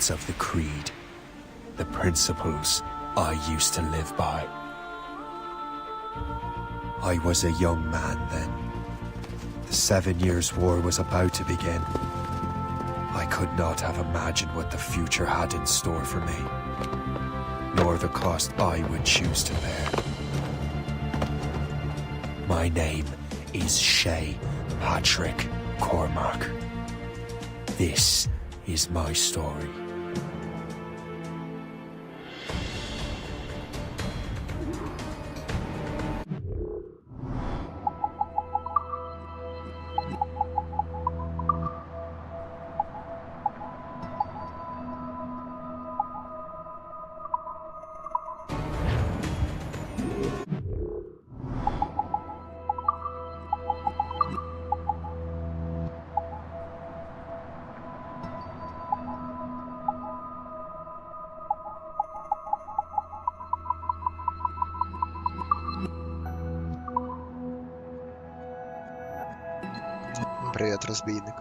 words of the creed, the principles I used to live by. I was a young man then. The 7 Years' War was about to begin. I could not have imagined what the future had in store for me, nor the cost I would choose to bear. My name is Shay Patrick Cormac. This is my story. Привет, разбійник.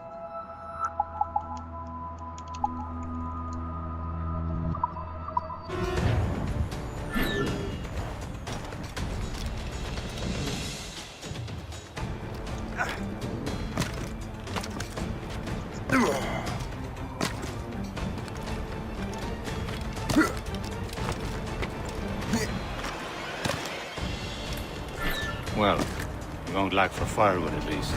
Well, we won't lack for firewood at least.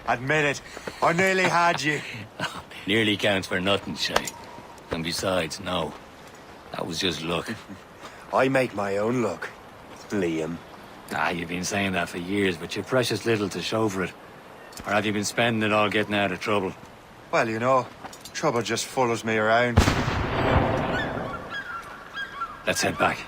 Admit it, I nearly had you. Nearly counts for nothing, Shay. And besides, no. That was just luck. I make my own luck, Liam. You've been saying that for years, but you're precious little to show for it. Or have you been spending it all getting out of trouble? Well, you know, trouble just follows me around. Let's head back.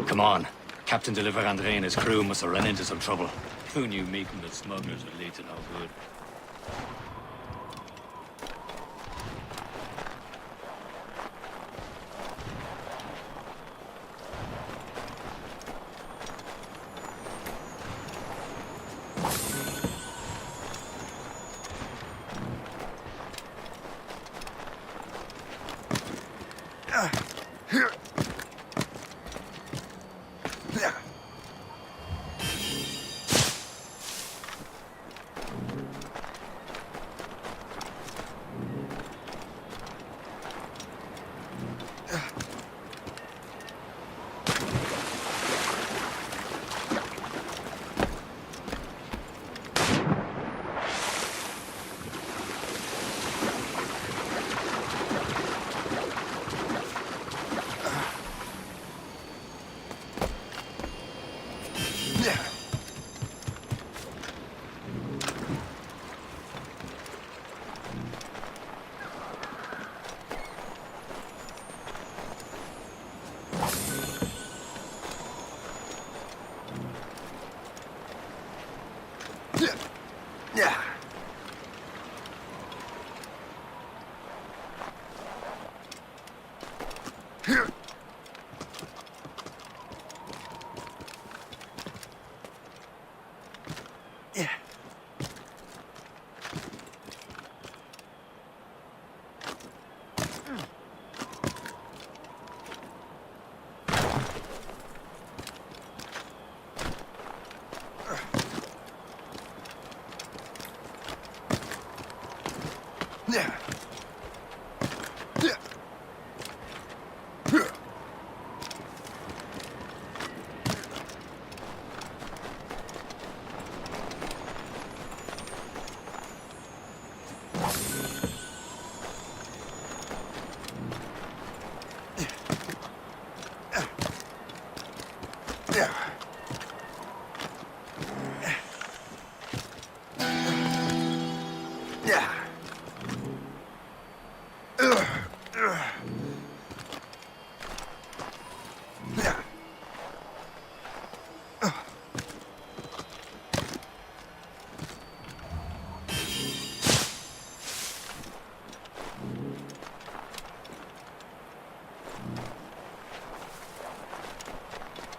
Come on. Captain de Andre and his crew must have run into some trouble. Who knew meeting with smugglers would lead to no good?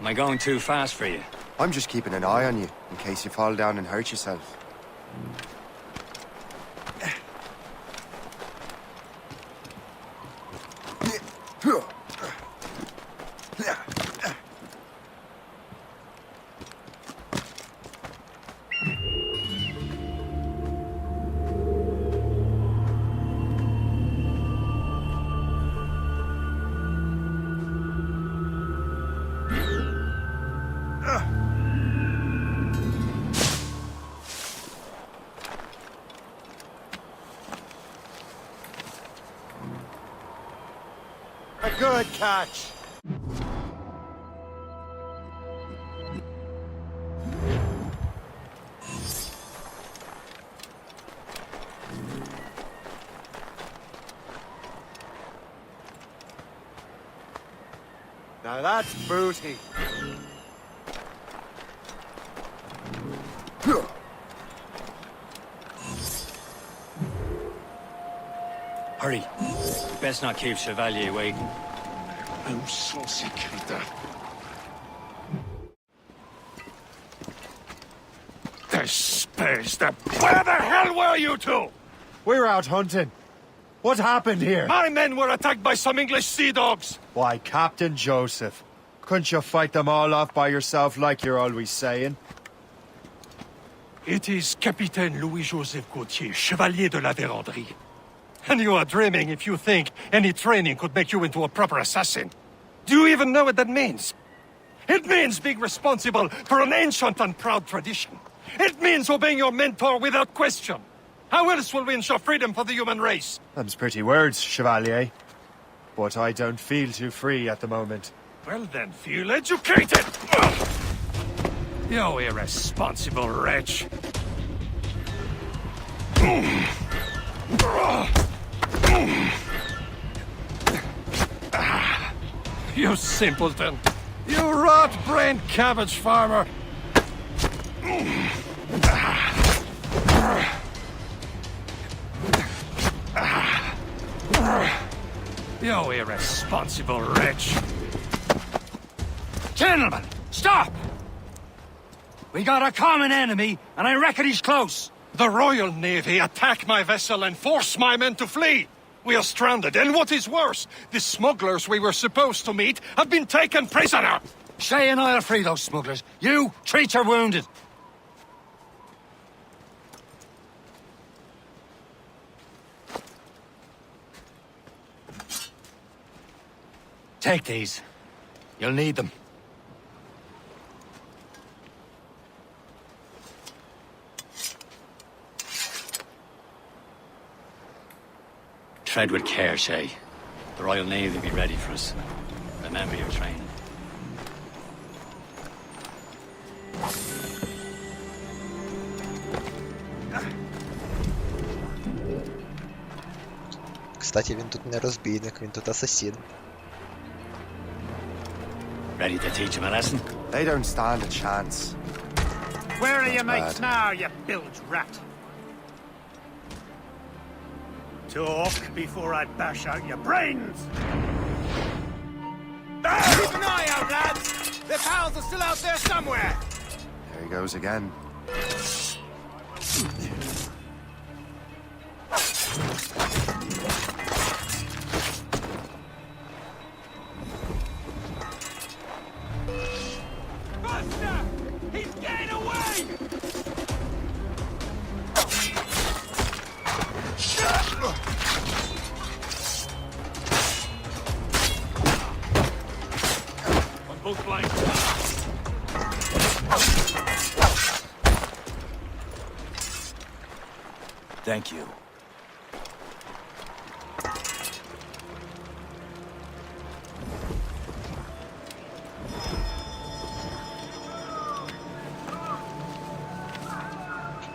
Am I going too fast for you? I'm just keeping an eye on you, in case you fall down and hurt yourself. A good catch. Now that's booty. Hurry. You best not keep Chevalier waiting. Où sont ces crétins? The space, Where the hell were you two? We're out hunting. What happened here? My men were attacked by some English sea dogs. Why, Captain Joseph. Couldn't you fight them all off by yourself like you're always saying? It is Capitaine Louis-Joseph Gauthier, Chevalier de la Vérendrye. And you are dreaming if you think any training could make you into a proper assassin. Do you even know what that means? It means being responsible for an ancient and proud tradition. It means obeying your mentor without question. How else will we ensure freedom for the human race? Them's pretty words, Chevalier. But I don't feel too free at the moment. Well then, feel educated! You irresponsible wretch. You simpleton! You rot-brained cabbage farmer! You irresponsible wretch! Gentlemen, stop! We got a common enemy, and I reckon he's close. The Royal Navy attack my vessel and force my men to flee! We are stranded, and what is worse, the smugglers we were supposed to meet have been taken prisoner! Shay and I'll free those smugglers. You, treat your wounded. Take these. You'll need them. Tread with care, Shay. The Royal Navy will be ready for us. Remember your training. Кстати, він тут не розбійник, він тут асасін. Ready to teach him a lesson? They don't stand a chance. Where are your mates Bad. now, you bilge rat? Talk before I bash out your brains! Keep an eye out, lads! Their pals are still out there somewhere! There he goes again. Buster! He's getting away! On both flanks. Thank you.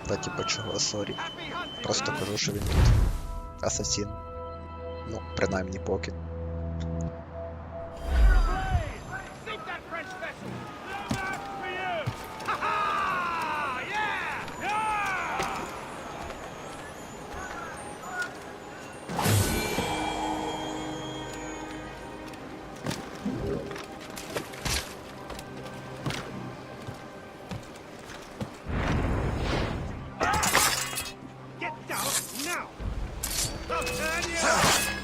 Та типа чого, сорі. Просто кажу, що він тут асасін. Ну, принаймні поки. Sink that French vessel! No match for you! Ha-ha! Yeah! Yeah! Now! Don't turn yet!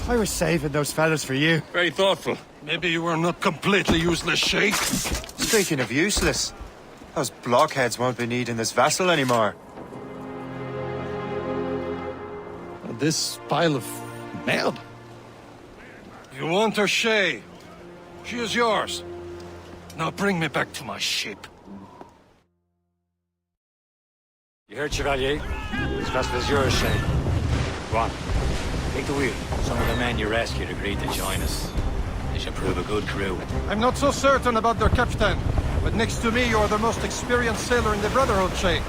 I was saving those fellas for you. Very thoughtful. Maybe you were not completely useless, Sheikh. Speaking of useless, those blockheads won't be needing this vessel anymore. This pile of merde? You want her, Shay? She is yours. Now bring me back to my ship. You heard, Chevalier? This vessel is yours, Shay. Go on. Take the wheel. Some of the men you rescued agreed to join us. They should prove a good crew. I'm not so certain about their captain, but next to me you're the most experienced sailor in the Brotherhood, Shay.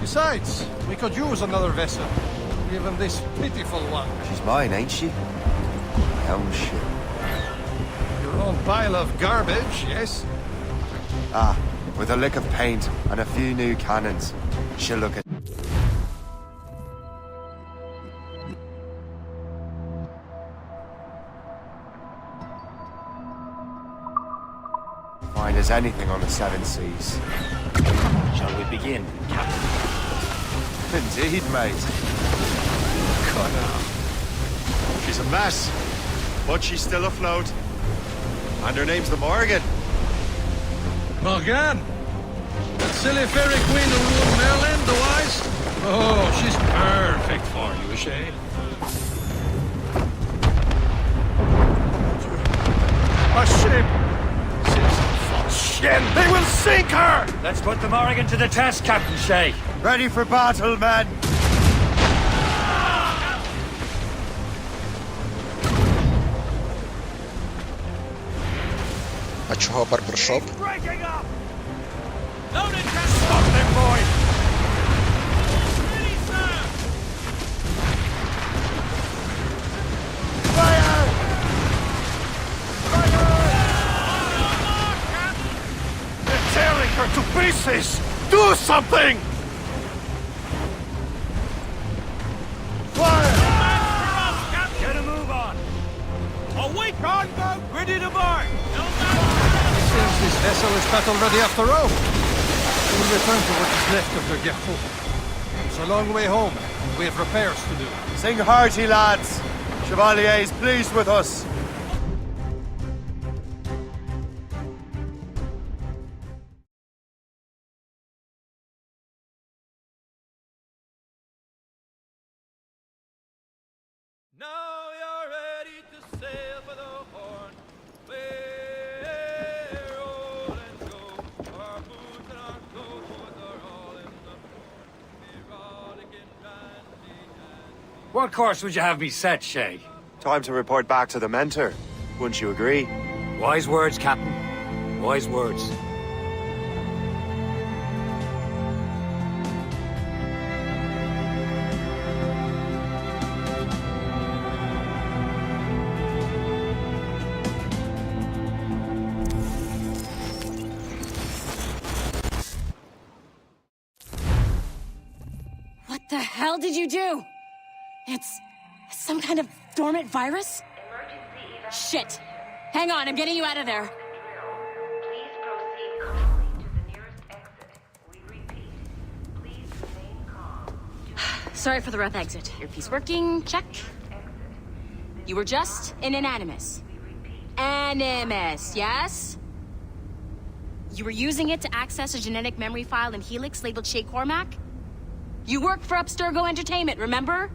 Besides, we could use another vessel. Even this pitiful one. She's mine, ain't she? My own ship. Your own pile of garbage, yes? Ah, with a lick of paint and a few new cannons. She'll look at... Fine as anything on the seven seas. Shall we begin, Captain? Indeed, mate. God, she's a mess, but she's still afloat. And her name's the Morgan. Morgan? That silly fairy queen who ruled Merlin, the wise? Oh, she's perfect for you, Shay. A ship! Shit! They will sink her! Let's put the Morrigan to the test, Captain Shay. Ready for battle, men! А чого барбершоп? Breaking up! Stop them, boy! Ready, sir! Fire! They're tearing her to pieces! Do something! Fire! Get a move on! Away, cargo! Ready to board! No Seems this vessel is battle-ready after all. We'll return to what is left of their Gerfaut. It's a long way home. We have repairs to do. Sing hearty, lads! Chevalier is pleased with us. Now you're ready to sail for the Horn. We're roll and go. Our boots and our clothes are all in the port. We're rollicking bandy and What course would you have me set, Shay? Time to report back to the mentor. Wouldn't you agree? Wise words, Captain. Wise words. What the hell did you do? It's some kind of dormant virus? Shit. Hang on, I'm getting you out of there. Please proceed calmly to the nearest exit. We repeat, please remain calm. Sorry for the rough exit. Earpiece working, check. You were just in an animus. Animus, yes? You were using it to access a genetic memory file in Helix labeled Shay Cormac? You worked for Abstergo Entertainment, remember?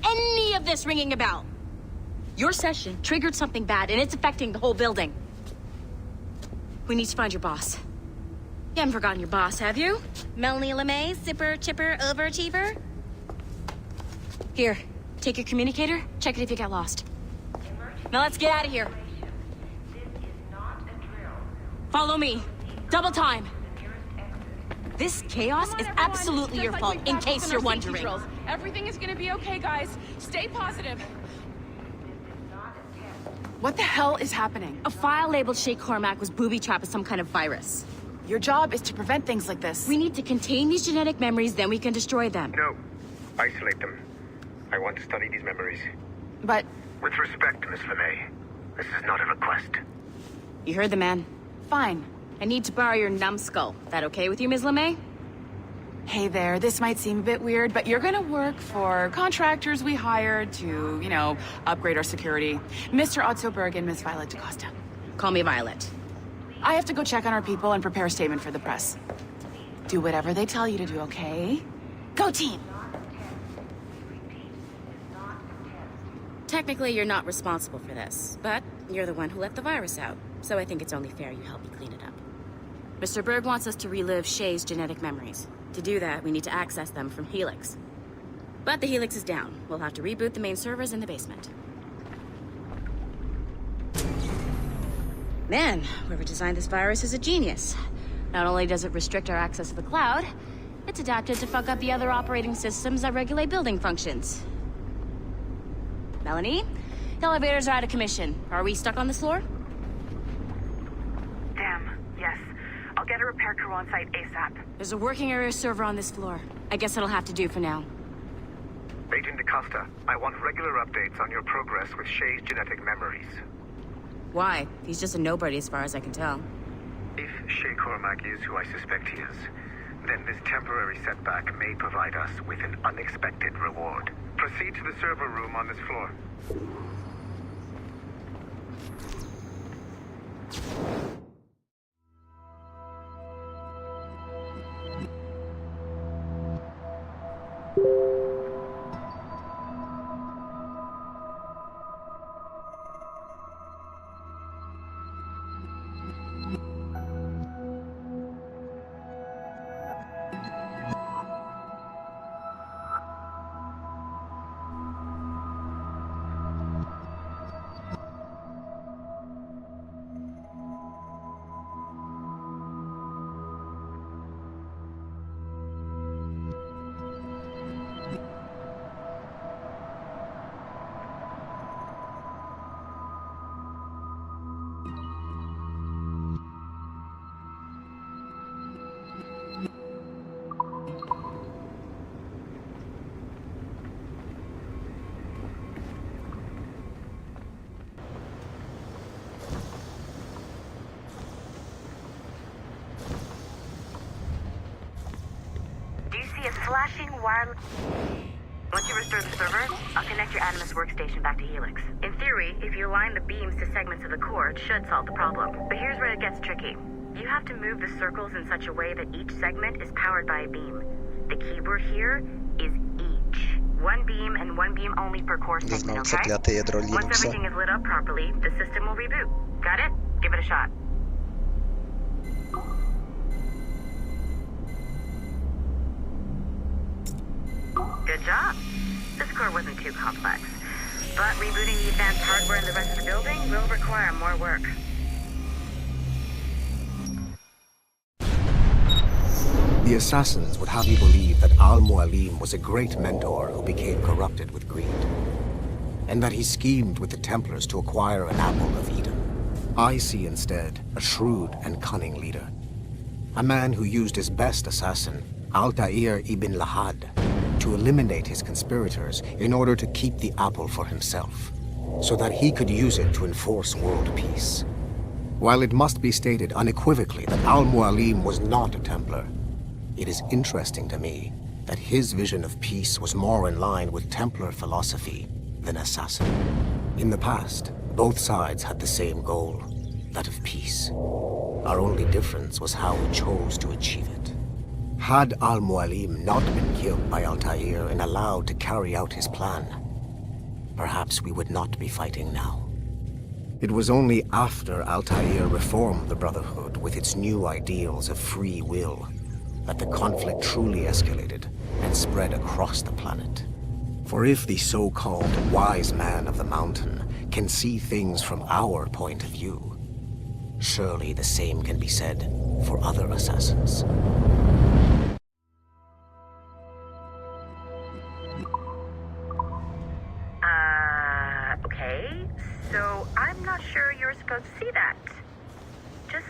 Any of this ringing a bell? Your session triggered something bad, and it's affecting the whole building. We need to find your boss. You haven't forgotten your boss, have you? Melanie LeMay, zipper, chipper, overachiever? Here, take your communicator, check it if you got lost. Now let's get out of here. This is not a drill. Follow me. Double time. The nearest exit. This chaos is absolutely your fault, in case you're wondering. Everything is gonna be okay, guys. Stay positive. This is not a test. What the hell is happening? A file labeled Shay Cormac was booby-trapped with some kind of virus. Your job is to prevent things like this. We need to contain these genetic memories, then we can destroy them. No. Isolate them. I want to study these memories. But With respect, Miss LeMay, this is not a request. You heard the man. fine. I need to borrow your numbskull. That okay with you, Ms. LeMay? Hey there, this might seem a bit weird, but you're gonna work for contractors we hired to, upgrade our security. Mr. Otto Berg and Miss Violet DaCosta. Call me Violet. I have to go check on our people and prepare a statement for the press. Do whatever they tell you to do, okay? Go team! Technically, you're not responsible for this, but you're the one who let the virus out, so I think it's only fair you help me clean it up. Mr. Berg wants us to relive Shay's genetic memories. To do that, we need to access them from Helix. But the Helix is down. We'll have to reboot the main servers in the basement. Man, whoever designed this virus is a genius. Not only does it restrict our access to the cloud, it's adapted to fuck up the other operating systems that regulate building functions. Melanie? The elevators are out of commission. Are we stuck on this floor? Damn, yes. I'll get a repair crew on site ASAP. There's a working area server on this floor. I guess that'll have to do for now. Agent DaCosta, I want regular updates on your progress with Shay's genetic memories. Why? He's just a nobody as far as I can tell. If Shay Cormac is who I suspect he is, then this temporary setback may provide us with an unexpected reward. Proceed to the server room on this floor. Do you see a flashing wireless... Once you restore the server, I'll connect your Animus workstation back to Helix. In theory, if you align the beams to segments of the core, it should solve the problem. But here's where it gets tricky. You have to move the circles in such a way that each segment is powered by a beam. The keyword here is each. One beam and one beam only per core Не segment, знал, okay? кляте ядро Once Linux. everything is lit up properly, the system will reboot. Got it? Give it a shot. Good job. This core wasn't too complex. But rebooting the advanced hardware in the rest of the building will require more work. The assassins would have you believe that Al-Mualim was a great mentor who became corrupted with greed, and that he schemed with the Templars to acquire an apple of Eden. I see instead a shrewd and cunning leader, a man who used his best assassin, Altair ibn Lahad, to eliminate his conspirators in order to keep the apple for himself, so that he could use it to enforce world peace. While it must be stated unequivocally that Al-Mualim was not a Templar, it is interesting to me that his vision of peace was more in line with Templar philosophy than assassin. In the past, both sides had the same goal, that of peace. Our only difference was how we chose to achieve it. Had Al-Mualim not been killed by Altair and allowed to carry out his plan, perhaps we would not be fighting now. It was only after Altair reformed the Brotherhood with its new ideals of free will that the conflict truly escalated and spread across the planet. For if the so-called wise man of the mountain can see things from our point of view, surely the same can be said for other assassins. Okay. So I'm not sure you're supposed to see that. Just,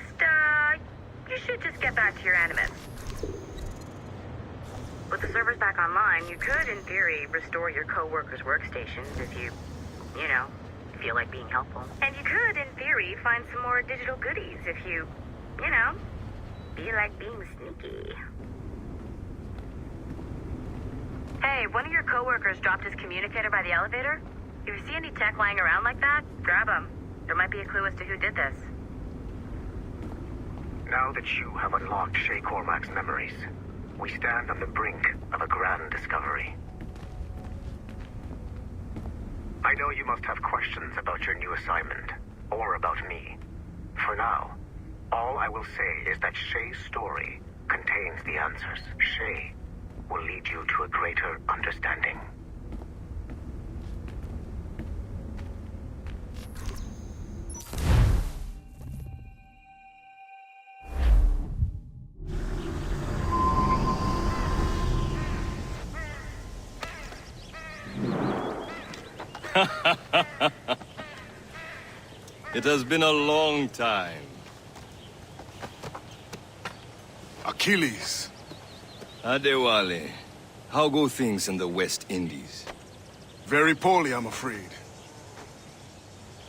you should just get back to your animus. With the servers back online, you could, in theory, restore your co-workers' workstations if you feel like being helpful. And you could, in theory, find some more digital goodies if you feel like being sneaky. Hey, one of your co-workers dropped his communicator by the elevator. If you see any tech lying around like that, grab them. There might be a clue as to who did this. Now that you have unlocked Shay Cormac's memories, we stand on the brink of a grand discovery. I know you must have questions about your new assignment, or about me. For now, all I will say is that Shay's story contains the answers. Shay will lead you to a greater understanding. It has been a long time. Achilles. Adewale, how go things in the West Indies? Very poorly, I'm afraid.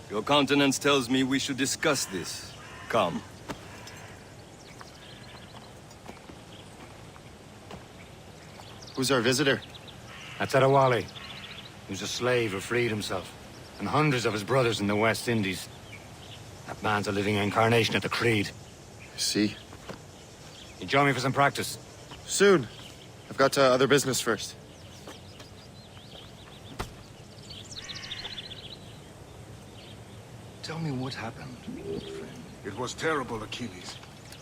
Your countenance tells me we should discuss this. Come. Who's our visitor? That's Adewale, who's a slave who freed himself, and hundreds of his brothers in the West Indies. That man's a living incarnation of the Creed. See? You join me for some practice? Soon. I've got other business first. Tell me what happened, old friend. It was terrible, Achilles.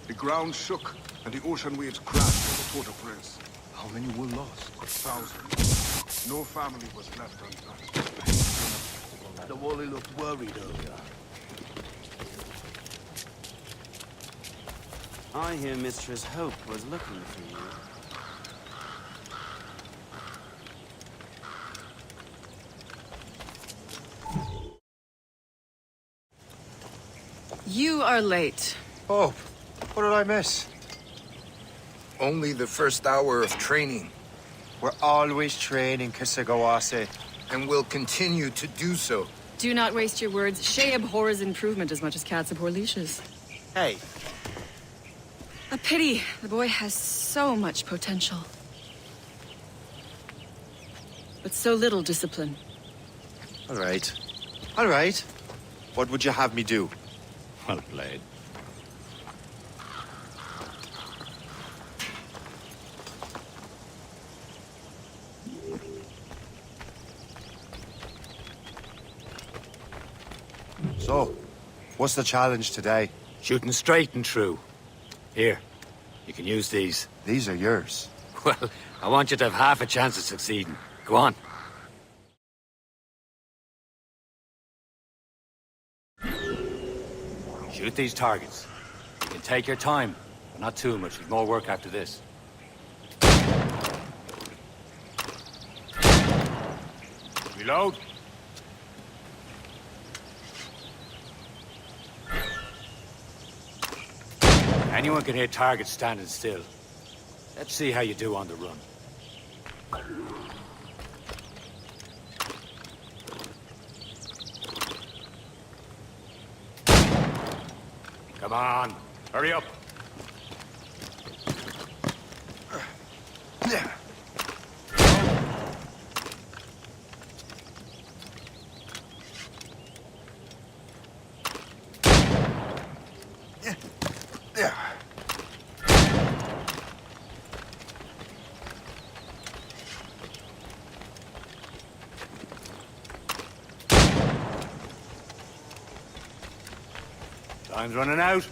The ground shook, and the ocean waves crashed over Port-au-Prince. How many were lost? 1,000. No family was left untouched. The Wally looked worried earlier. I hear Mistress Hope was looking for you. You are late. Oh, what did I miss? Only the first hour of training. We're always training, Kisagawase. And will continue to do so. Do not waste your words. Shay abhors improvement as much as cats abhor leashes. Hey. A pity. The boy has so much potential. But so little discipline. All right. All right. What would you have me do? Well played. So, what's the challenge today? Shooting straight and true. Here, you can use these. These are yours. Well, I want you to have half a chance of succeeding. Go on. Shoot these targets. You can take your time, but not too much. There's more work after this. Reload. Anyone can hit targets standing still. Let's see how you do on the run. Come on, hurry up. Time's running out.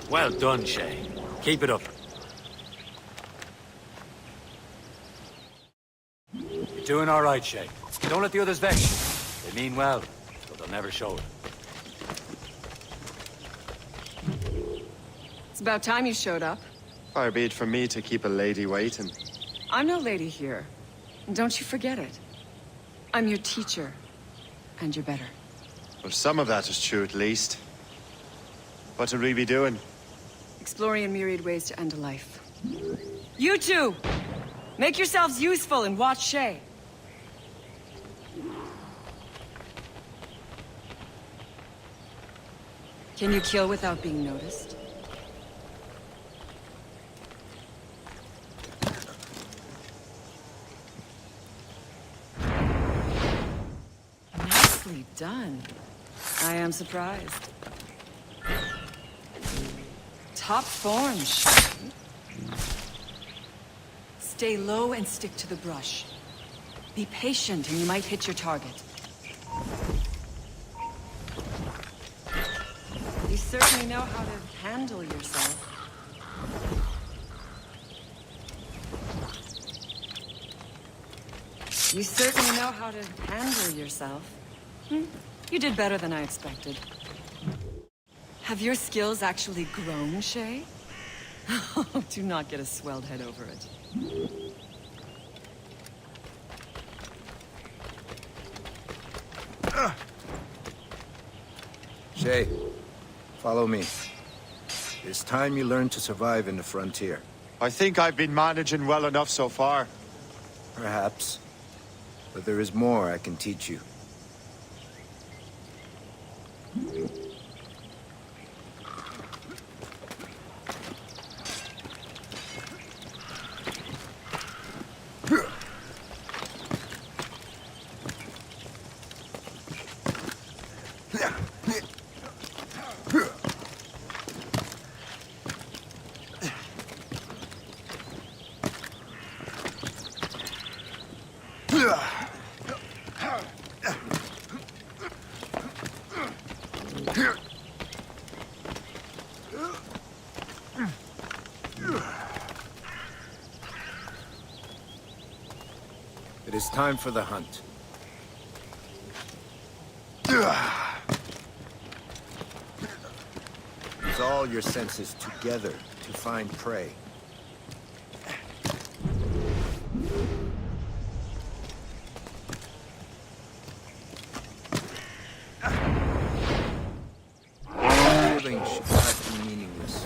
Well done, Shay. Keep it up. You're doing all right, Shay. Don't let the others vex you. They mean well, but they'll never show it. It's about time you showed up. Far be it from me to keep a lady waiting. I'm no lady here. And don't you forget it. I'm your teacher. And you're better. Well, some of that is true at least. What are we be doing? Exploring a myriad ways to end a life. You two! Make yourselves useful and watch Shay. Can you kill without being noticed? Nicely done. I am surprised. Top form, Shay. Stay low and stick to the brush. Be patient and you might hit your target. You certainly know how to handle yourself. You certainly know how to handle yourself. You did better than I expected. Have your skills actually grown, Shay? Oh, do not get a swelled head over it. Shay, follow me. It's time you learn to survive in the frontier. I think I've been managing well enough so far. Perhaps. But there is more I can teach you. It is time for the hunt. Use all your senses together to find prey. Killing should not be meaningless.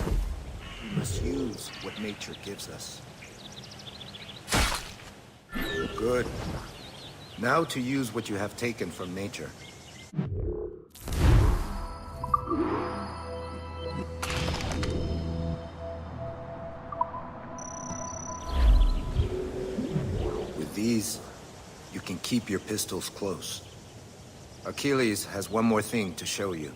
We must use what nature gives us. Good. Now to use what you have taken from nature. With these, you can keep your pistols close. Achilles has one more thing to show you.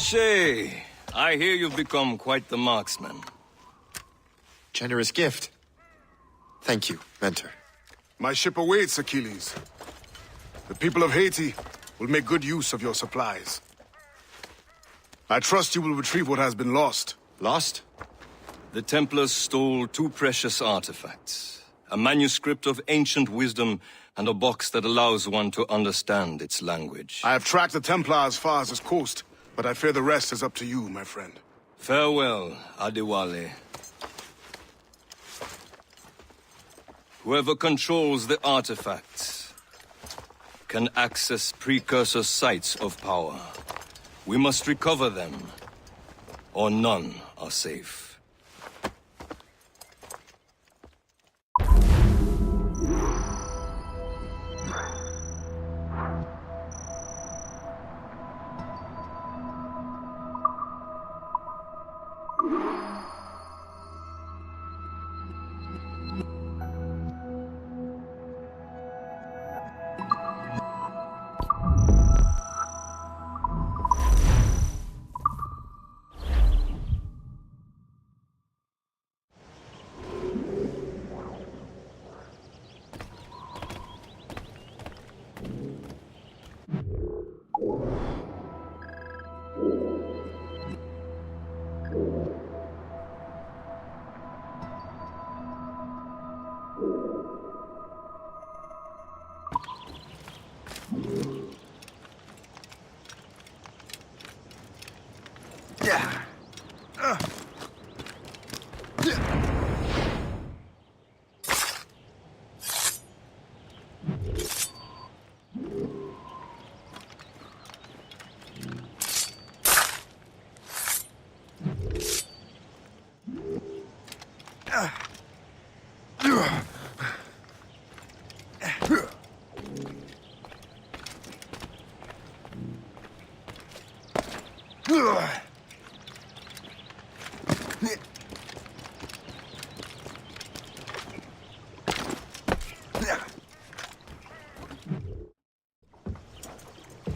Shay, I hear you've become quite the marksman. Generous gift. Thank you, Mentor. My ship awaits, Achilles. The people of Haiti will make good use of your supplies. I trust you will retrieve what has been lost. Lost? The Templars stole 2 precious artifacts. A manuscript of ancient wisdom and a box that allows one to understand its language. I have tracked the Templar as far as this coast, but I fear the rest is up to you, my friend. Farewell, Adewale. Whoever controls the artifacts can access precursor sites of power. We must recover them, or none are safe.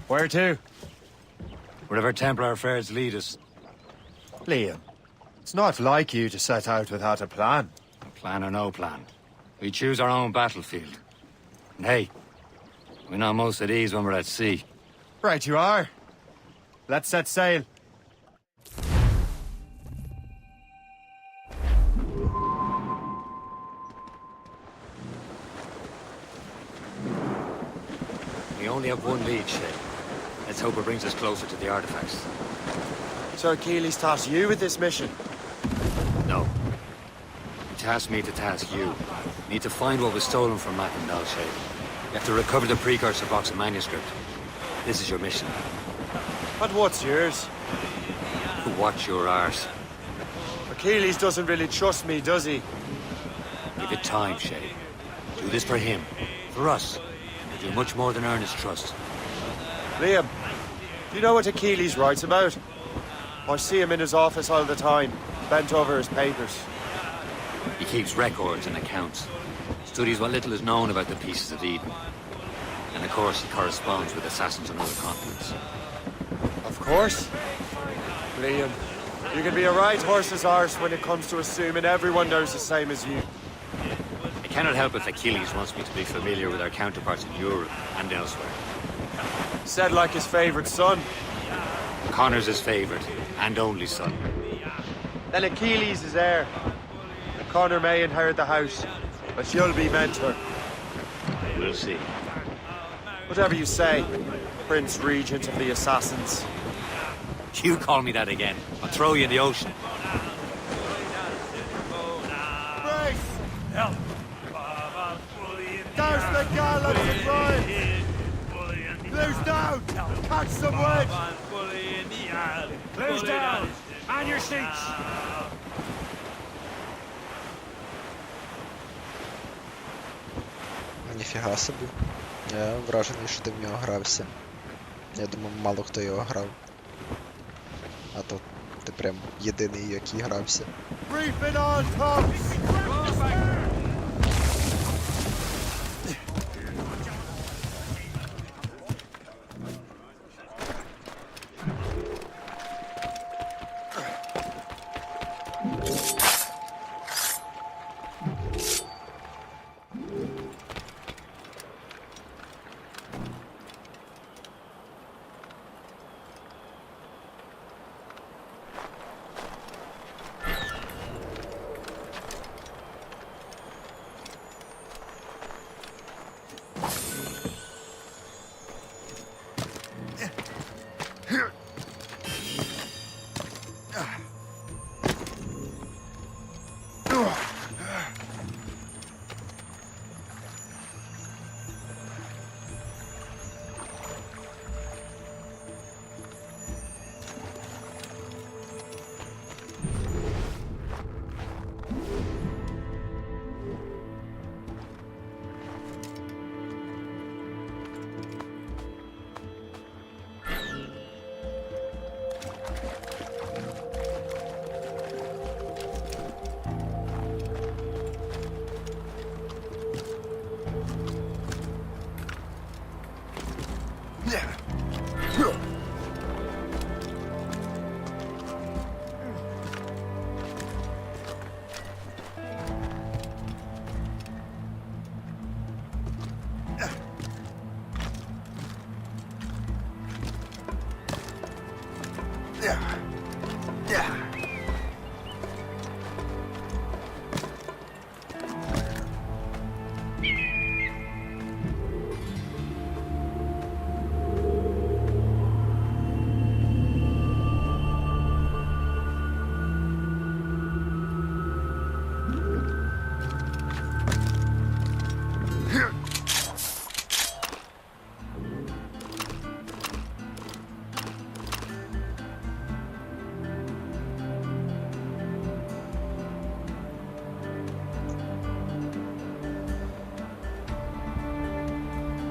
Where to? Wherever Templar affairs lead us. Liam, it's not like you to set out without a plan. Plan or no plan. We choose our own battlefield. And hey, we're not most at ease when we're at sea. Right you are. Let's set sail. We only have one lead, Shay. Let's hope it brings us closer to the artifacts. So Achilles tasked you with this mission? No. He tasked me to task you. We need to find what was stolen from Mackendal, Shay. You have to recover the precursor box of manuscript. This is your mission. And what's yours? Watch your arse. Achilles doesn't really trust me, does he? Give it time, Shay. Do this for him. For us. Do much more than earn his trust. Liam, do you know what Achilles writes about? I see him in his office all the time, bent over his papers. He keeps records and accounts. Studies what little is known about the pieces of Eden. And of course, he corresponds with assassins on other continents. Of course. Liam, you can be a right horse's arse when it comes to assuming everyone knows the same as you. I cannot help if Achilles wants me to be familiar with our counterparts in Europe and elsewhere. Said like his favorite son. Connor's his favorite and only son. Then Achilles is heir. And Connor may inherit the house, but you'll be mentor. We'll see. Whatever you say, Prince Regent of the Assassins. You call me that again, I'll throw you in the ocean. Brace! Help! Douse the gallows and ride! Blues down! Catch some wedge! Blues down! On your seats! Ніфіга собі. Я вражений, що ти в нього грався. Я думав, мало хто його грав. А то ти прям єдиний, який грався. Reefing on tops!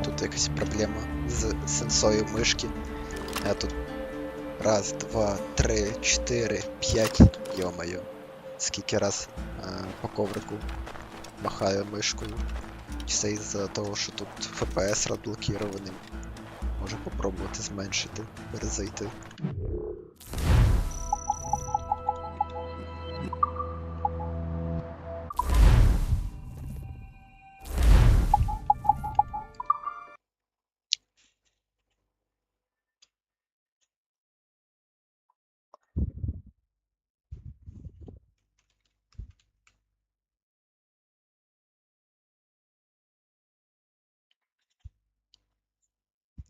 Тут якась проблема з сенсою мишки. Я тут раз, два, три, чотири, п'ять. Йо-моє. Скільки раз по коврику махаю мишкою. Все із-за того, що тут FPS розблокірований. Можу попробувати зменшити, перезайти.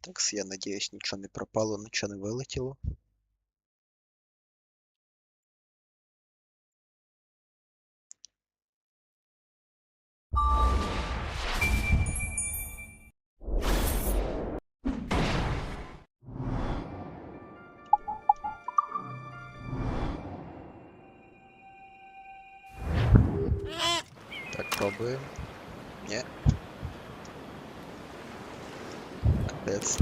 Так, я надіюсь, нічого не пропало, нічого не вилетіло. Так, пробуємо. Ні. Капець.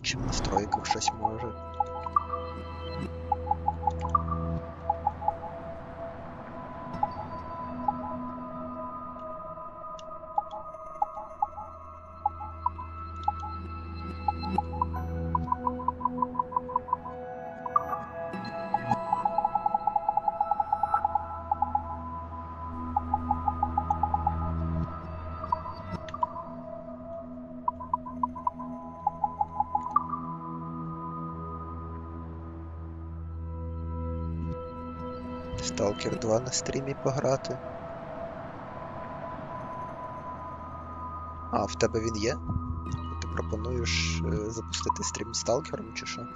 Чи в настройках щось може? Stalker 2 на стрімі пограти. А, в тебе він є? Ти пропонуєш запустити стрім з Сталкером чи що?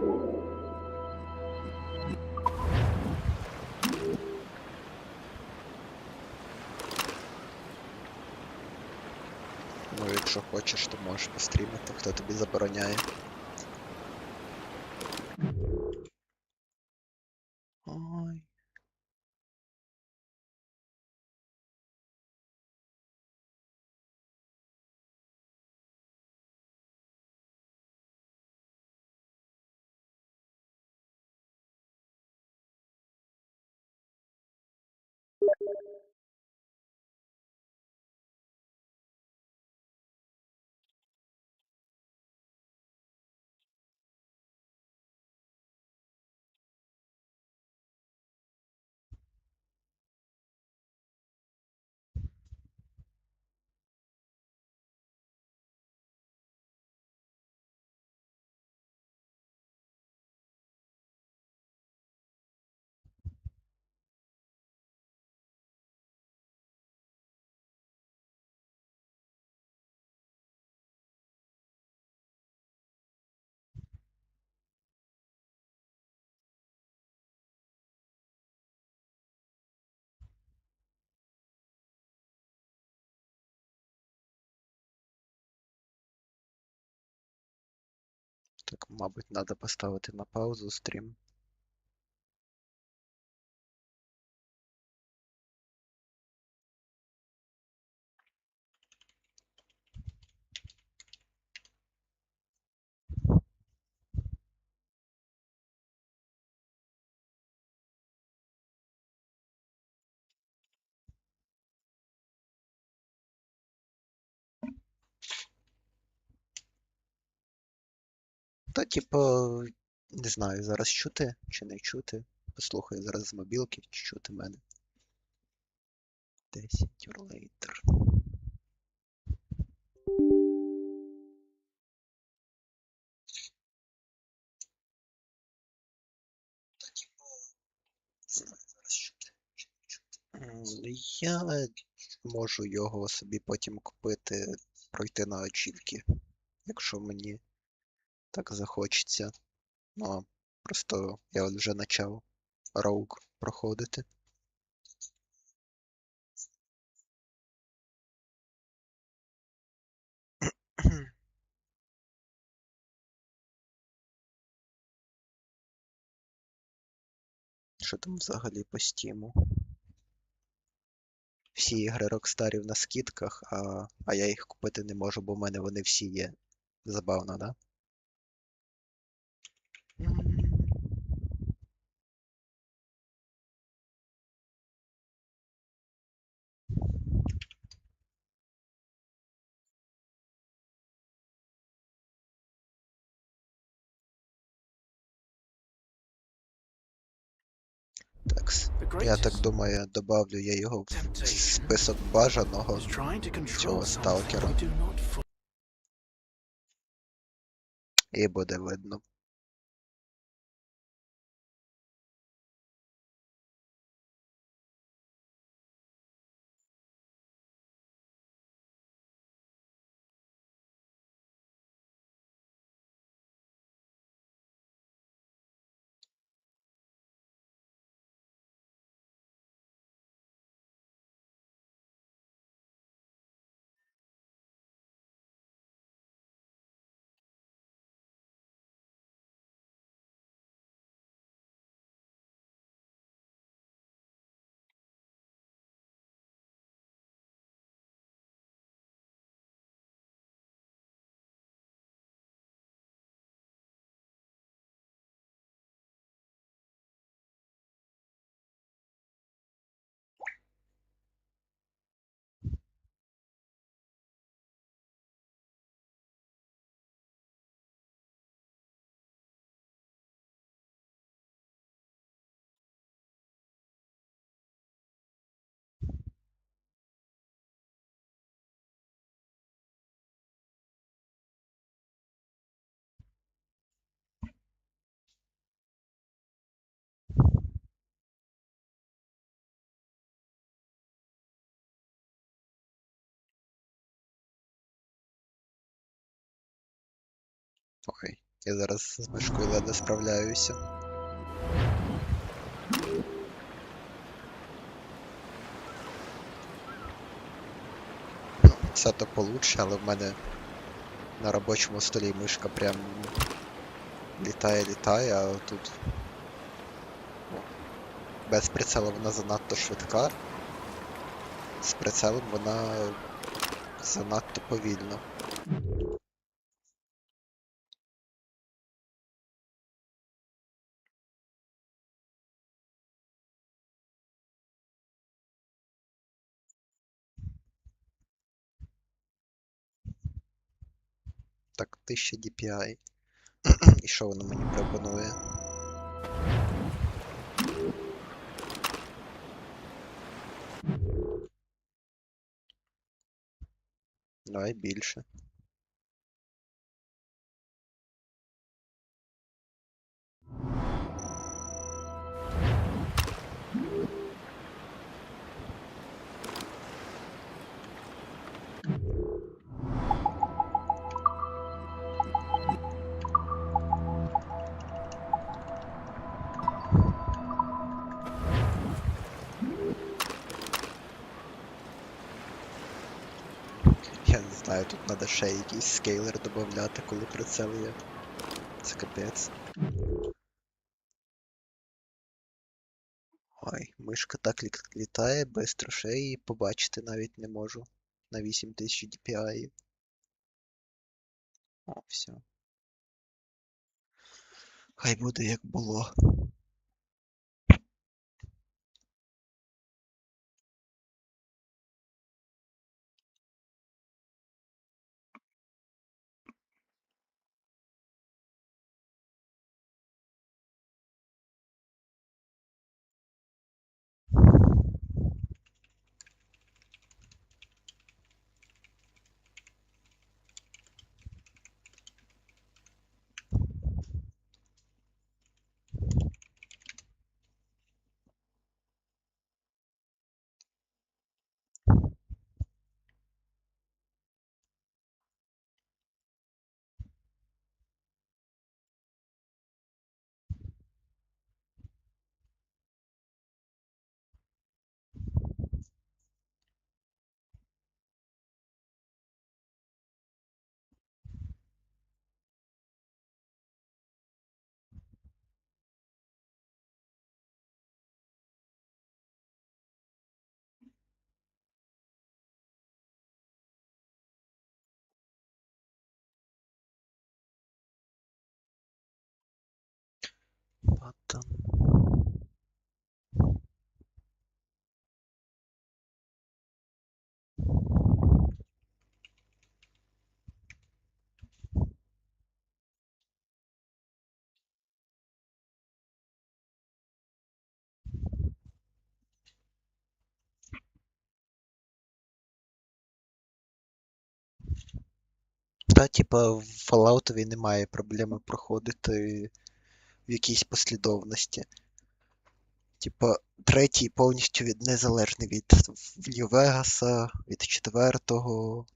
Ну, якщо хочеш, то можеш пострімити, хто тобі забороняє. Ой. Так, мабуть, треба поставити на паузу стрім. Та, типу, не знаю, зараз чути чи не чути. Послухаю зараз з мобілки, чи чути мене. 10 years later. Я можу його собі потім купити, пройти на ачівки, якщо мені так захочеться. Ну, просто я от вже почав Rogue проходити. Що там взагалі по стіму? Всі ігри Рокстарів на скидках, а я їх купити не можу, бо в мене вони всі є. Забавно, да? Я так думаю, добавлю я його в список бажаного цього сталкера. І буде видно. Ой, Я зараз з мишкою ледве справляюся. Ну, все то получше, але в мене на робочому столі мишка прям літає, а тут без прицелу вона занадто швидка, з прицелом вона занадто повільна. Так, 1000 DPI. І що воно мені пропонує? Давай більше. Я не знаю, тут треба ще якийсь скейлер додати, коли прицел є. Це капець. Ой, мишка так літає бистро, що я її побачити навіть не можу. На 8000 DPI. О, все. Хай буде як було. Потом... Та, типа, в Fallout'ові немає проблеми проходити в якійсь послідовності. Типа, третій повністю незалежний від Нью-Вегаса, від четвертого,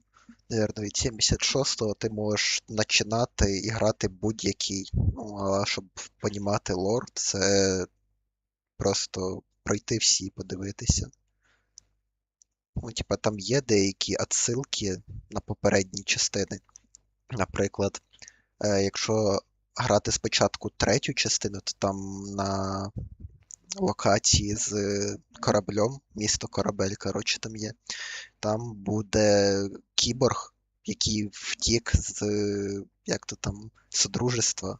наверно, від 76-го ти можеш починати і грати будь-який. Ну, а щоб понімати лор, це просто пройти всі, подивитися. Ну, типа, там є деякі отсилки на попередні частини. Наприклад, якщо грати спочатку третю частину, то там на локації з кораблем, місто Корабель, коротше, там є. Там буде кіборг, який втік з як то там, Содружества.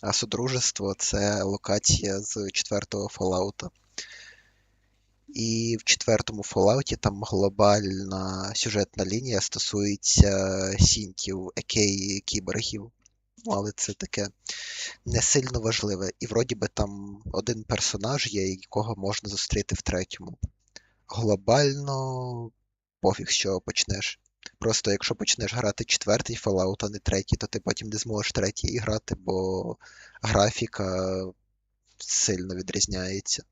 А Содружество це локація з четвертого Fallout. І в четвертому Fallout там глобальна сюжетна лінія стосується сінтів, екей кіборгів. Ну, але це таке не сильно важливе. І вроді би там один персонаж є, якого можна зустріти в третьому. Глобально пофіг з чого почнеш. Просто якщо почнеш грати четвертий Fallout, а не третій, то ти потім не зможеш третій грати, бо графіка сильно відрізняється.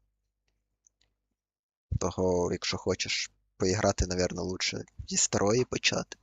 Того, якщо хочеш поіграти, напевно, лучше зі старої почати.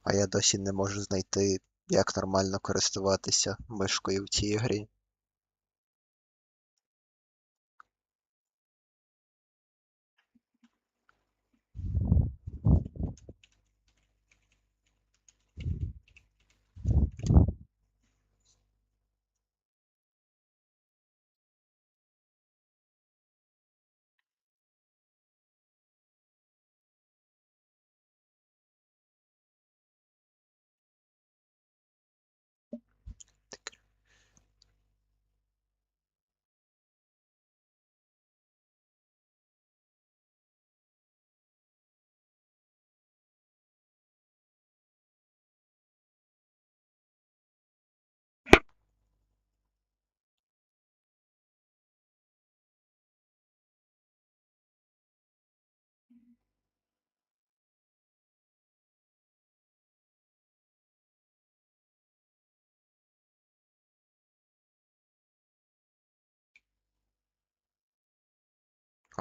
А я досі не можу знайти, як нормально користуватися мишкою в цій грі.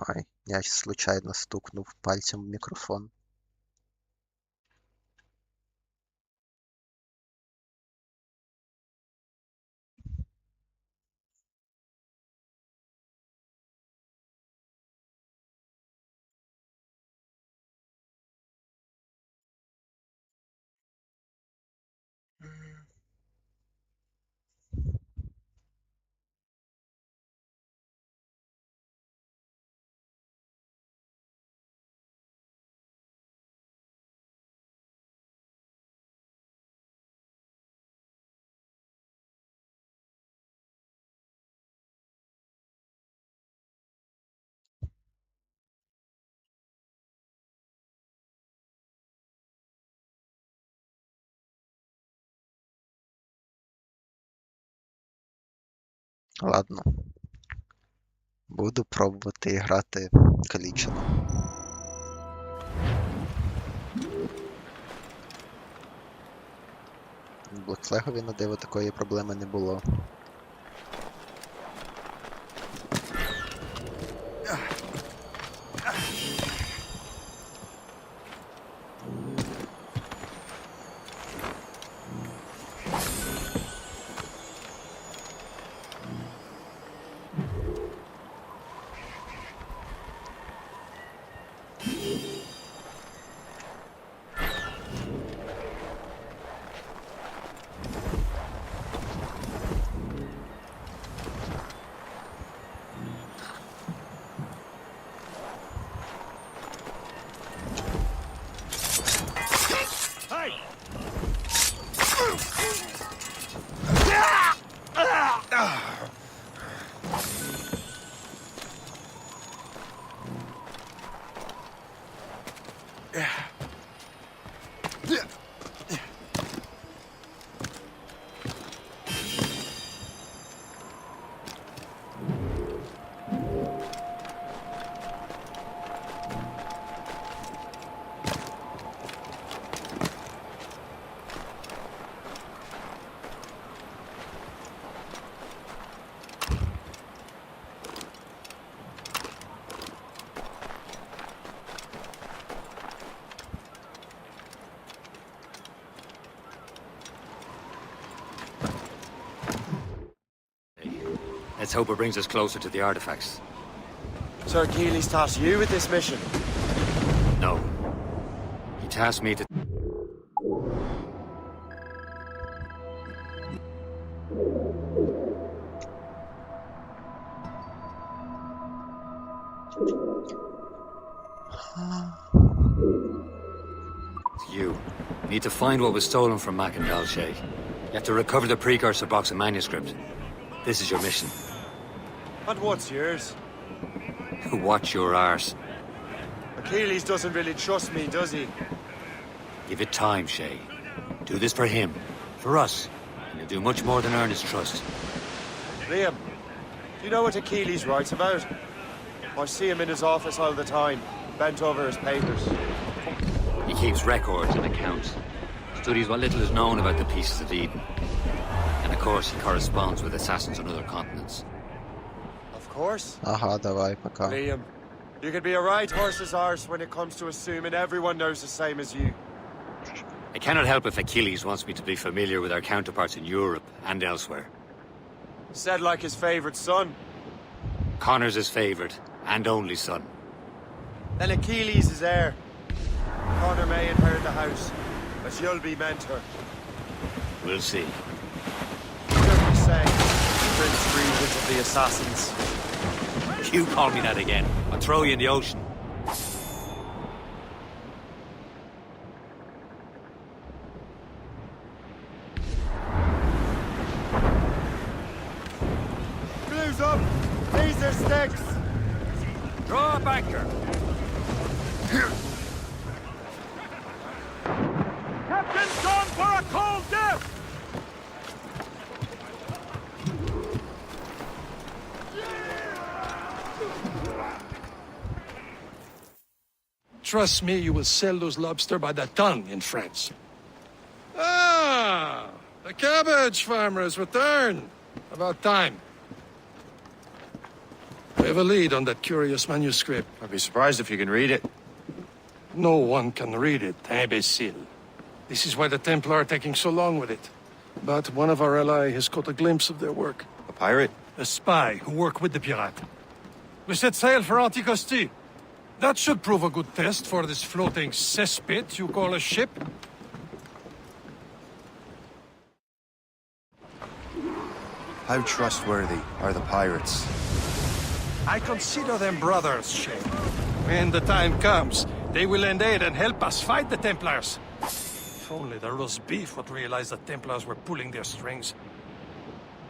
Ой, я случайно стукнув пальцем в мікрофон. Ладно. Буду пробувати грати калічено. В Блокфлегові на диво такої проблеми не було. Let's hope it brings us closer to the artifacts. Sir Keely's tasked you with this mission. No. He tasked me to... You need to find what was stolen from Mac and Dalshay. You have to recover the precursor box of manuscript. This is your mission. And what's yours? Watch your arse. Achilles doesn't really trust me, does he? Give it time, Shay. Do this for him, for us, and you'll do much more than earn his trust. Liam, do you know what Achilles writes about? I see him in his office all the time, bent over his papers. He keeps records and accounts. Studies what little is known about the pieces of Eden. And of course, he corresponds with assassins on other continents. Of course. Ага, давай, пока. Liam, you could be a right horse's arse when it comes to assuming everyone knows the same as you. I cannot help if Achilles wants me to be familiar with our counterparts in Europe and elsewhere. Said like his favorite son. Connor's his favorite and only son. Then Achilles is heir. Connor may inherit the house, but you'll be mentor. We'll see. Whatever you say, Prince Regent of the Assassins. You call me that again, I'll throw you in the ocean. Blues up! These are sticks! Draw up anchor. Captain's gone for a cold death! Trust me, you will sell those lobster by the ton in France. Ah! The cabbage farmer has returned. About time. We have a lead on that curious manuscript. I'd be surprised if you can read it. No one can read it, imbecile. This is why the Templar are taking so long with it. But one of our allies has caught a glimpse of their work. A pirate? A spy who worked with the pirate. We set sail for Anticosti. That should prove a good test for this floating cesspit you call a ship. How trustworthy are the pirates? I consider them brothers, Shay. When the time comes, they will lend aid and help us fight the Templars. If only the roast beef would realize the Templars were pulling their strings.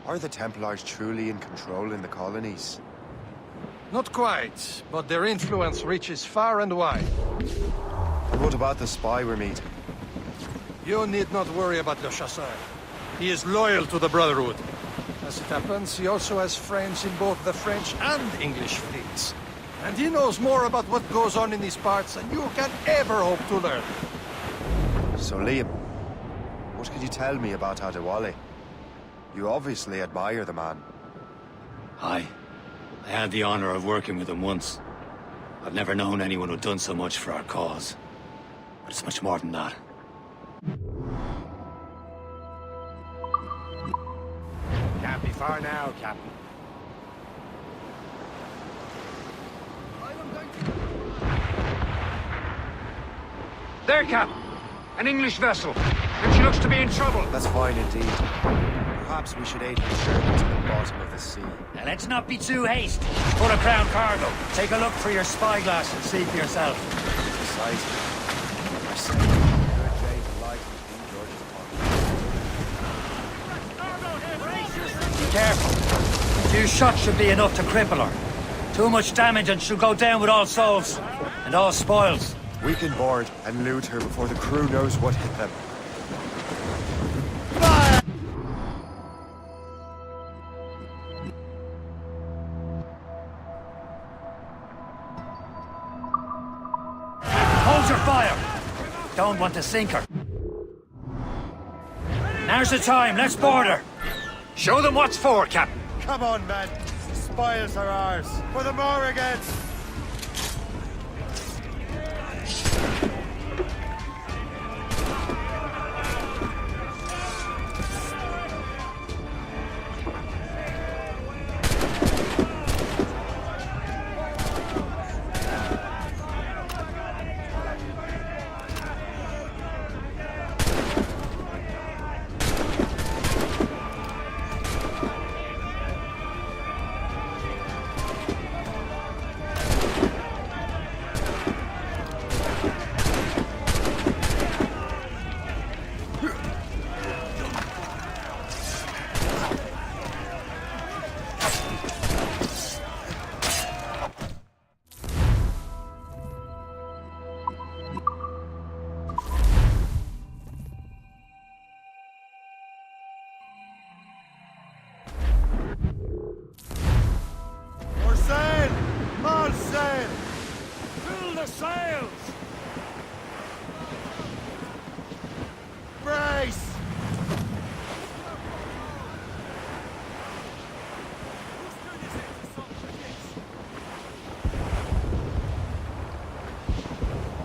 Are the Templars truly in control in the colonies? Not quite, but their influence reaches far and wide. And what about the spy we're meeting? You need not worry about Le Chasseur. He is loyal to the Brotherhood. As it happens, he also has friends in both the French and English fleets. And he knows more about what goes on in these parts than you can ever hope to learn. So Liam, what can you tell me about Adewale? You obviously admire the man. Aye. I had the honor of working with him once. I've never known anyone who'd done so much for our cause. But it's much more than that. Can't be far now, Captain. There, Cap! An English vessel. And she looks to be in trouble. That's fine indeed. Perhaps we should aid her journey to the bottom of the sea. Now let's not be too hasty. Put a crown cargo. Take a look through your spyglass and see for yourself. Besides, I say, a good day to light King George's Be careful. A few shots should be enough to cripple her. Too much damage and she'll go down with all souls. And all spoils. We can board and loot her before the crew knows what hit them. Hold your fire! Don't want to sink her. Now's the time, let's board her! Show them what's for, Captain! Come on, men! The spoils are ours! For the Morrigans!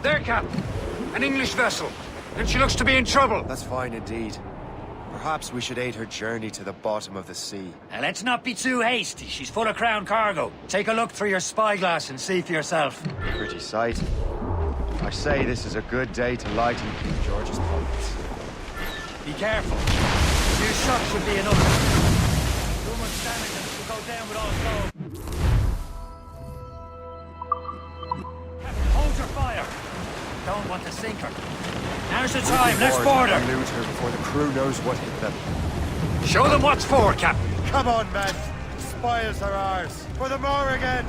There, Captain. An English vessel. Then she looks to be in trouble. That's fine indeed. Perhaps we should aid her journey to the bottom of the sea. Now, let's not be too hasty. She's full of crown cargo. Take a look through your spyglass and see for yourself. Pretty sight. I say this is a good day to lighten King George's pockets. Be careful. A few shots should be enough. Too much damage and it will go down with all slow. Captain, hold your fire. Don't want to sink her. Now's the time. Let's board her. Loot her before the crew knows what hit them. Show them what's for, Captain. Come on, men. The spoils are ours. For the Morrigan.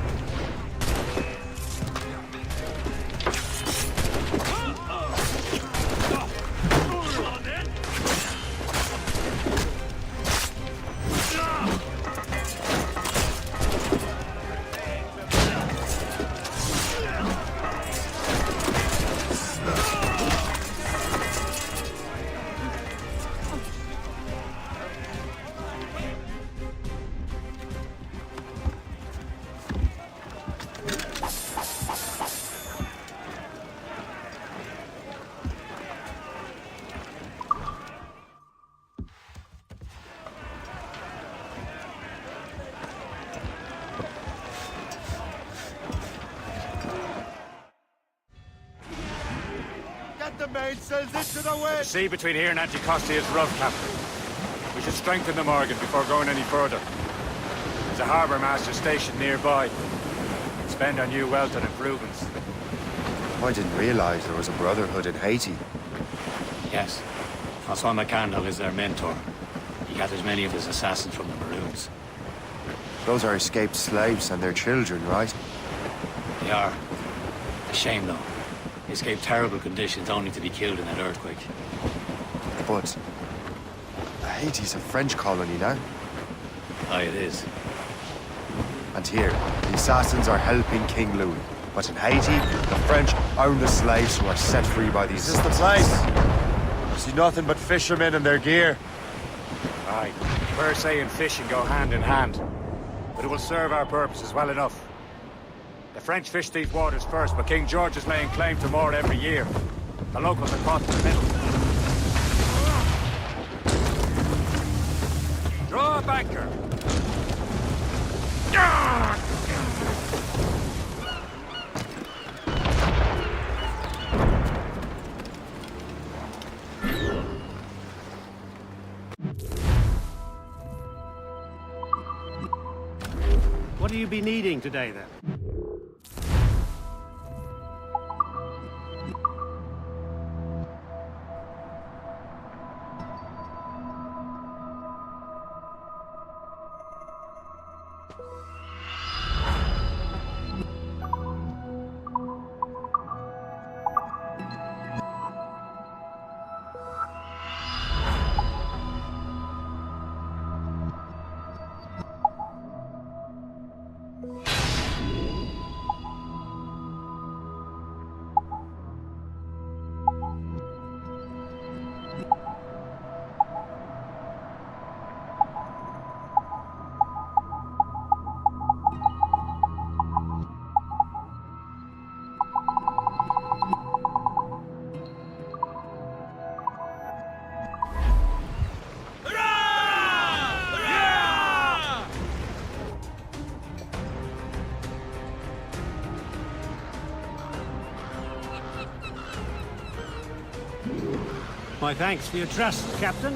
The mainsails into the wind! The sea between here and Anticosti is rough, Captain. We should strengthen the Morgan before going any further. There's a harbour master stationed nearby. Spend our new wealth on improvements. I didn't realize there was a brotherhood in Haiti. Yes. Francois McCandle is their mentor. He gathers many of his assassins from the Maroons. Those are escaped slaves and their children, right? They are. A shame, though. They escaped terrible conditions only to be killed in that earthquake. But Haiti's a French colony now. Aye, it is. And here, the assassins are helping King Louis. But in Haiti, the French own the slaves who are set free by these. Is this the place? I see nothing but fishermen and their gear. Aye. Per se and fishing go hand in hand. But it will serve our purposes well enough. The French fish these waters first, but King George is laying claim to more every year. The locals are caught in the middle. Draw a banker! What will you be needing today, then? My thanks for your trust, Captain.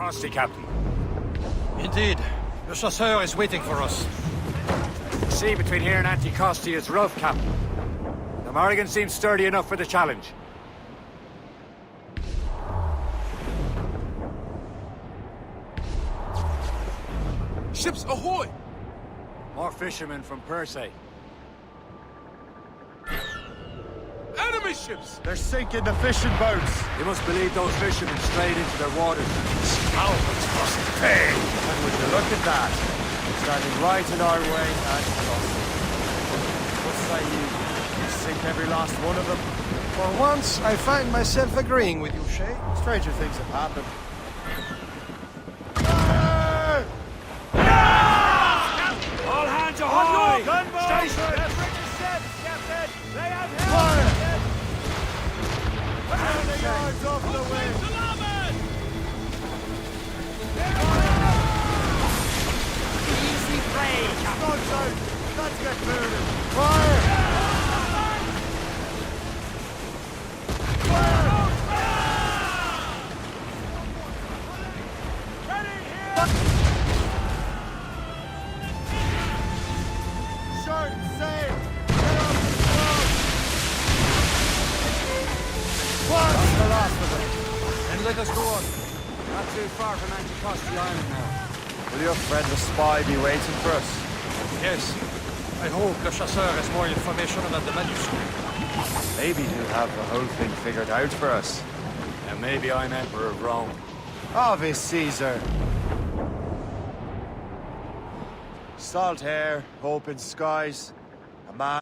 Honesty, Captain. Indeed. Le chasseur is waiting for us. The sea between here and Anticosti is rough, Captain. The Morrigan seems sturdy enough for the challenge. Ships ahoy! More fishermen from Persay. Enemy ships! They're sinking the fishing boats. You must believe those fishermen strayed into their waters. Scoundrels must pay! And would you look at that? Standing right in our way and crossing. What say you sink every last one of them? For once, I find myself agreeing with you, Shay. Stranger things have happened. All hands ahoy! Station! The bridge is set, Captain! They have help! Down the yards off the wind! Easy play, Captain! Guns out! Let's get moving! Fire! Short sail! Get off the slope! That's the last of them. Then let us go on. Not too far from Anticosti Island now. Will your friend the spy be waiting for us? Yes. I hope Le Chasseur has more information about the manuscript. Maybe he'll have the whole thing figured out for us. And maybe I'm Emperor of Rome. Ave Caesar! Salt air, open skies, a man...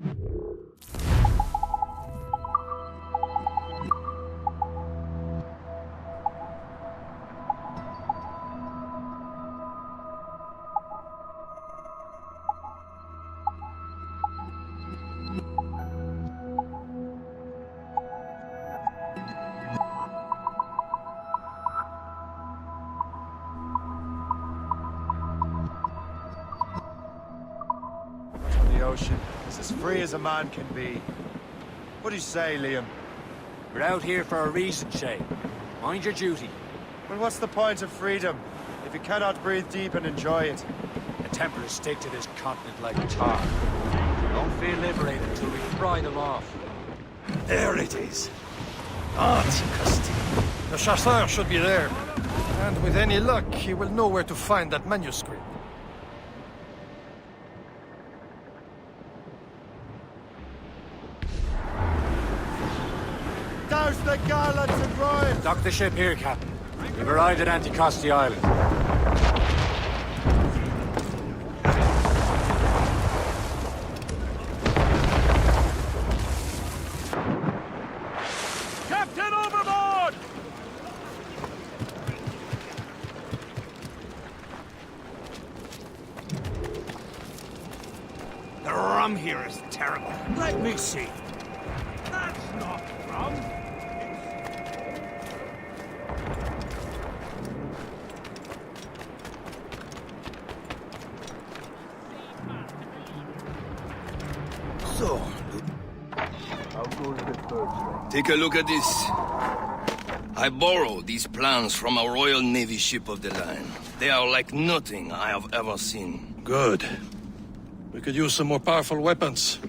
ocean. It's as free as a man can be. What do you say, Liam? We're out here for a reason, Shay. Mind your duty. Well, what's the point of freedom if you cannot breathe deep and enjoy it? The Templars stick to this continent like tar. Don't feel liberated until we fry them off. There it is. Anticosti. The Chasseur should be there. And with any luck, he will know where to find that manuscript. Douse the gallants and royals! Dock the ship here, Captain. We've arrived at Anticosti Island. Captain, overboard! The rum here is terrible. Let me see. That's not rum. So, take a look at this. I borrowed these plans from a Royal Navy ship of the line. They are like nothing I have ever seen. Good. We could use some more powerful weapons.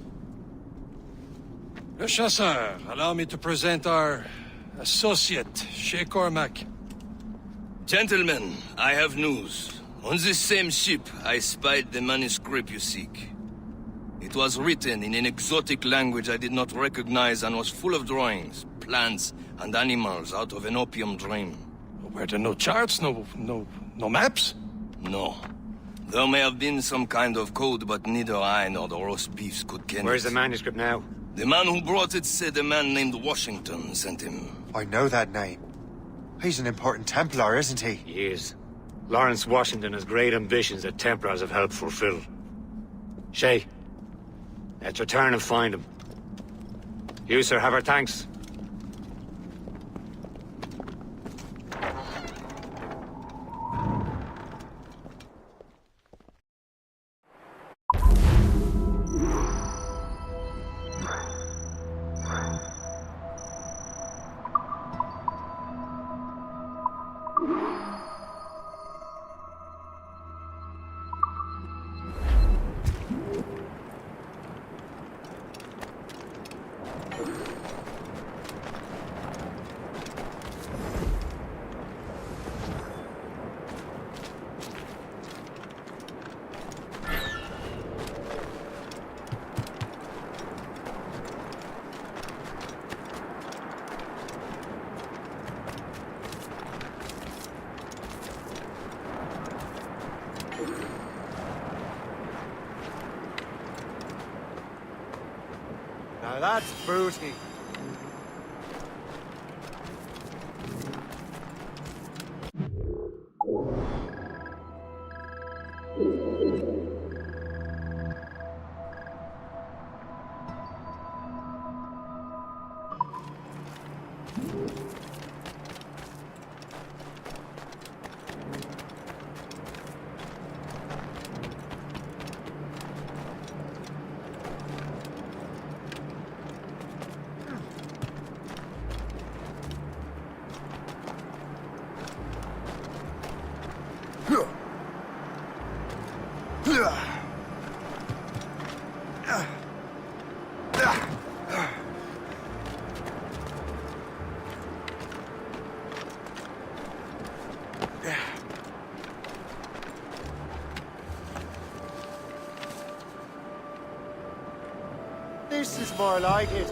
Le Chasseur, allow me to present our associate, Shay Cormac. Gentlemen, I have news. On this same ship, I spied the manuscript you seek. It was written in an exotic language I did not recognize and was full of drawings, plants, and animals out of an opium dream. Were there no charts, no maps? No. There may have been some kind of code, but neither I nor the roast beefs could ken Where's it. the manuscript now? The man who brought it said a man named Washington sent him. I know that name. He's an important Templar, isn't he? He is. Lawrence Washington has great ambitions that Templars have helped fulfill. Shay, let's return and find him. You, sir, have our thanks. Now that's booty. This is more like it.